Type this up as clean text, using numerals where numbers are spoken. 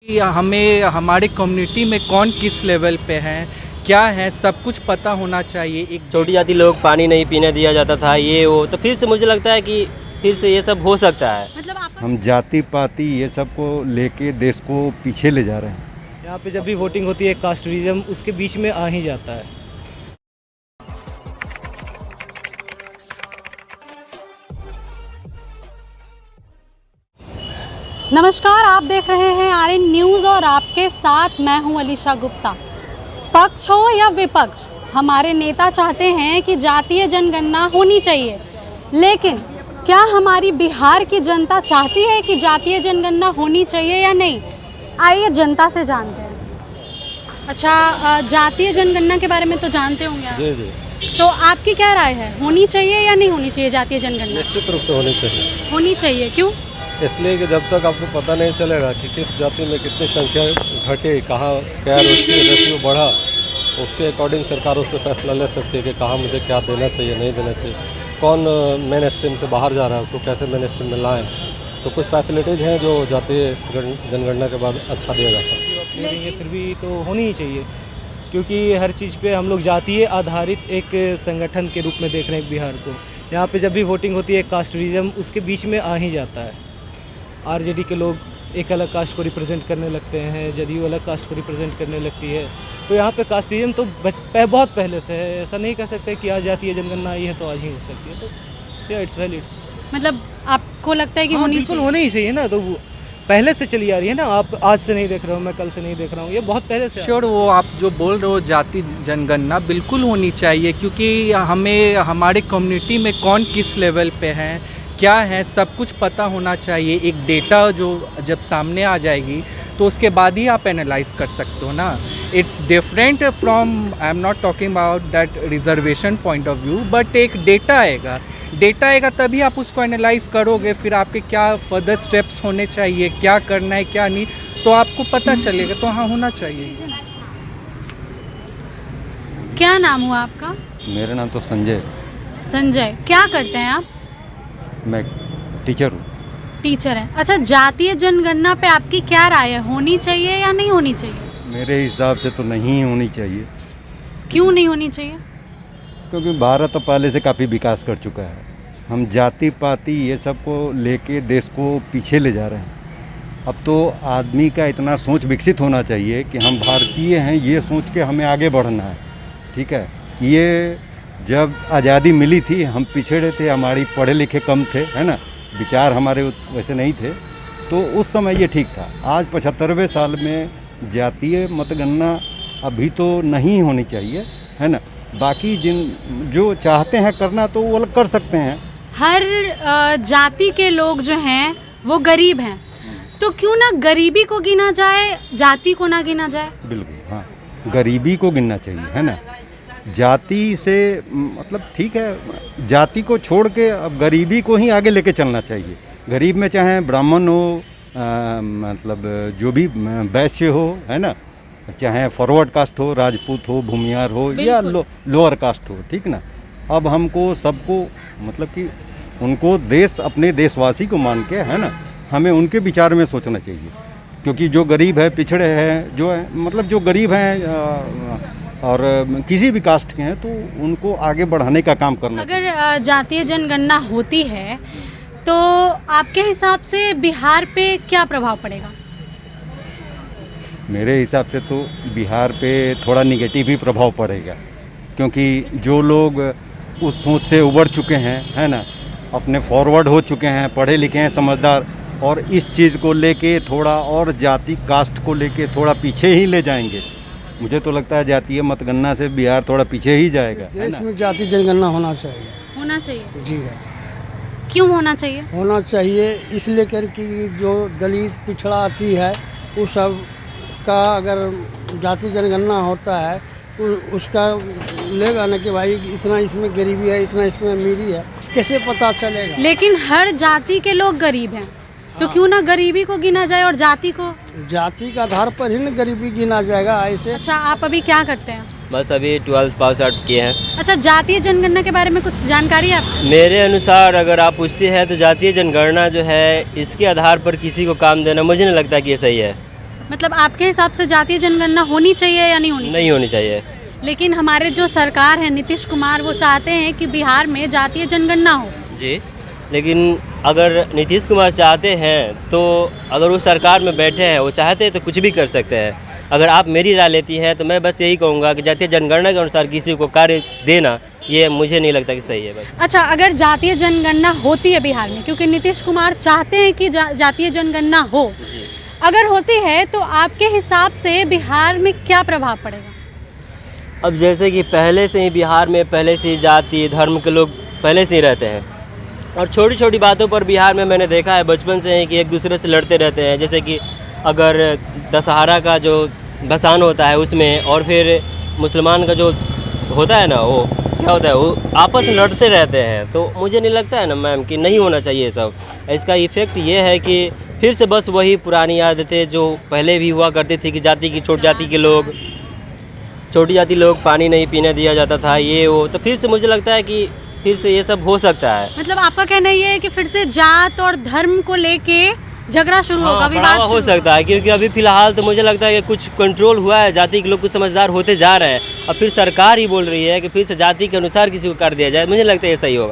कि हमें हमारे कम्युनिटी में कौन किस लेवल पे हैं, क्या है, सब कुछ पता होना चाहिए। एक छोटी जाति लोग पानी नहीं पीने दिया जाता था, ये वो, तो फिर से मुझे लगता है कि फिर से ये सब हो सकता है। मतलब आपका हम जाति पाति ये सब को लेके देश को पीछे ले जा रहे हैं। यहाँ पे जब भी वोटिंग होती है कास्टरिज्म उसके बीच में आ ही जाता है। नमस्कार, आप देख रहे हैं आरएन न्यूज़ और आपके साथ मैं हूं अलीशा गुप्ता। पक्ष हो या विपक्ष, हमारे नेता चाहते हैं कि जातीय जनगणना होनी चाहिए, लेकिन क्या हमारी बिहार की जनता चाहती है कि जातीय जनगणना होनी चाहिए या नहीं? आइए जनता से जानते हैं। अच्छा, जातीय जनगणना के बारे में तो जानते होंगे आप। जी जी, तो आपकी क्या राय है, होनी चाहिए या नहीं होनी चाहिए जातीय जनगणना? निश्चित रूप से होनी चाहिए। होनी चाहिए, क्यों? इसलिए कि जब तक आपको पता नहीं चलेगा कि किस जाति में कितनी संख्या घटे, कहाँ क्या रेशियो बढ़ा, उसके अकॉर्डिंग सरकार उस पर फैसला ले सकती है कि कहाँ मुझे क्या देना चाहिए, नहीं देना चाहिए, कौन मेन स्ट्रीम से बाहर जा रहा है उसको कैसे मेन स्ट्रीम में लाएँ। तो कुछ फैसिलिटीज़ हैं जो जातीय जनगणना के बाद अच्छा दिया जा सकता है। लेकिन फिर भी तो होनी ही चाहिए, क्योंकि हर चीज़ पे हम लोग जातीय आधारित एक संगठन के रूप में देख रहे हैं बिहार को। यहाँ पे जब भी वोटिंग होती है कास्टरिज्म उसके बीच में आ ही जाता है। आरजेडी के लोग एक अलग कास्ट को रिप्रेजेंट करने लगते हैं, जदयू अलग कास्ट को रिप्रेजेंट करने लगती है। तो यहाँ पे कास्टिज्म तो बहुत पहले से है। ऐसा नहीं कह सकते कि आज जातीय जनगणना आई है तो आज ही हो सकती है। तो इट्स वैलिड। मतलब आपको लगता है कि होनी बिल्कुल चाहिए? होनी ही चाहिए ना। तो वो पहले से चली आ रही है ना। आप आज से नहीं देख रहे हो, मैं कल से नहीं देख रहा हूँ, ये बहुत पहले से। श्योर, वो आप जो बोल रहे हो जाति जनगणना बिल्कुल होनी चाहिए, क्योंकि हमें हमारे कम्युनिटी में कौन किस लेवल पे हैं, क्या है, सब कुछ पता होना चाहिए। एक डेटा जो जब सामने आ जाएगी तो उसके बाद ही आप एनालाइज कर सकते हो ना। It's different from, I am not talking about that reservation point of view, but एक डेटा आएगा तभी आप उसको एनालाइज करोगे। फिर आपके क्या फर्दर स्टेप्स होने चाहिए, क्या करना है क्या नहीं, तो आपको पता चलेगा। तो हाँ, होना चाहिए। क्या नाम हुआ आपका? मेरा नाम तो संजय, संजय। क्या करते हैं आप? मैं टीचर हूँ। टीचर हैं। अच्छा, जातीय जनगणना पे आपकी क्या राय है, होनी चाहिए या नहीं होनी चाहिए? मेरे हिसाब से तो नहीं होनी चाहिए, क्यों नहीं होनी चाहिए? क्योंकि भारत तो पहले से काफ़ी विकास कर चुका है। हम जाति पाति ये सब को लेके देश को पीछे ले जा रहे हैं। अब तो आदमी का इतना सोच विकसित होना चाहिए कि हम भारतीय हैं, ये सोच के हमें आगे बढ़ना है। ठीक है, ये जब आज़ादी मिली थी हम पिछड़े थे, हमारी पढ़े लिखे कम थे, है ना, विचार हमारे वैसे नहीं थे, तो उस समय ये ठीक था। आज 75वें साल में जातीय मतगणना अभी तो नहीं होनी चाहिए, है ना। बाकी जो चाहते हैं करना तो वो अलग कर सकते हैं। हर जाति के लोग जो हैं वो गरीब हैं, तो क्यों ना गरीबी को गिना जाए, जाति को ना गिना जाए? बिल्कुल, हाँ, गरीबी को गिनना चाहिए, है ना। जाति से मतलब ठीक है, जाति को छोड़ के अब गरीबी को ही आगे लेके चलना चाहिए। गरीब में चाहे ब्राह्मण हो, मतलब जो भी वैश्य हो, है ना, चाहे फॉरवर्ड कास्ट हो, राजपूत हो, भूमियार हो या लोअर कास्ट हो, ठीक ना। अब हमको सबको मतलब कि उनको देश अपने देशवासी को मान के, है ना, हमें उनके विचार में सोचना चाहिए। क्योंकि जो गरीब है, पिछड़े हैं, जो है मतलब जो गरीब हैं और किसी भी कास्ट के हैं, तो उनको आगे बढ़ाने का काम करना चाहिए। अगर जातीय जनगणना होती है तो आपके हिसाब से बिहार पे क्या प्रभाव पड़ेगा? मेरे हिसाब से तो बिहार पे थोड़ा निगेटिव ही प्रभाव पड़ेगा, क्योंकि जो लोग उस सोच से उबर चुके हैं, है ना, अपने फॉरवर्ड हो चुके हैं, पढ़े लिखे हैं, समझदार, और इस चीज़ को लेके थोड़ा और जाति कास्ट को लेके थोड़ा पीछे ही ले जाएंगे। मुझे तो लगता है जातीय मतगणना से बिहार थोड़ा पीछे ही जाएगा। देश में जाति जनगणना होना चाहिए। होना चाहिए? जी है, क्यों होना चाहिए? होना चाहिए इसलिए कि जो दलित पिछड़ा आती है वो सब का अगर जाति जनगणना होता है उसका लेगा ना कि भाई इतना इसमें गरीबी है, इतना इसमें अमीरी है, कैसे पता चलेगा? लेकिन हर जाति के लोग गरीब हैं, तो क्यों ना गरीबी को गिना जाए और जाति को? जाति के आधार पर ही ना गरीबी गिना जाएगा ऐसे। अच्छा, आप अभी क्या करते हैं? बस अभी 12th पास आउट किए हैं। अच्छा, जातीय जनगणना के बारे में कुछ जानकारी है आपको? मेरे अनुसार अगर आप पूछते हैं तो जातीय जनगणना जो है इसके आधार पर किसी को काम देना मुझे नहीं लगता कि ये सही है। मतलब आपके हिसाब से जातीय जनगणना होनी चाहिए या नहीं होनी चाहिए? नहीं होनी चाहिए। लेकिन हमारे जो सरकार है नीतीश कुमार, वो चाहते हैं कि बिहार में जातीय जनगणना हो। जी, लेकिन अगर नीतीश कुमार चाहते हैं तो अगर वो सरकार में बैठे हैं, वो चाहते हैं तो कुछ भी कर सकते हैं। अगर आप मेरी राय लेती हैं तो मैं बस यही कहूँगा कि जातीय जनगणना के अनुसार किसी को कार्य देना, ये मुझे नहीं लगता कि सही है। बस अच्छा, अगर जातीय जनगणना होती है बिहार में, क्योंकि नीतीश कुमार चाहते हैं कि जातीय जनगणना हो, अगर होती है तो आपके हिसाब से बिहार में क्या प्रभाव पड़ेगा? अब जैसे कि पहले से ही बिहार में पहले से ही जाति धर्म के लोग पहले से ही रहते हैं, और छोटी छोटी बातों पर बिहार में मैंने देखा है बचपन से ही कि एक दूसरे से लड़ते रहते हैं। जैसे कि अगर दशहरा का जो भसान होता है उसमें, और फिर मुसलमान का जो होता है ना, वो क्या होता है, वो आपस में लड़ते रहते हैं। तो मुझे नहीं लगता है ना मैम कि नहीं होना चाहिए सब। इसका इफ़ेक्ट ये है कि फिर से बस वही पुरानी आदतें जो पहले भी हुआ करती थी कि जाति की छोटी जाति लोग पानी नहीं पीने दिया जाता था, ये वो, तो फिर से मुझे लगता है कि फिर से ये सब हो सकता है। मतलब आपका कहना ये है कि फिर से जात और धर्म को लेके झगड़ा शुरू होगा, विवाद हो सकता है, क्योंकि अभी फिलहाल तो मुझे लगता है कि कुछ कंट्रोल हुआ है, जाति के लोग कुछ समझदार होते जा रहे हैं। अब फिर सरकार ही बोल रही है कि फिर से जाति के अनुसार किसी को कर दिया जाए, मुझे लगता है ये सही होगा।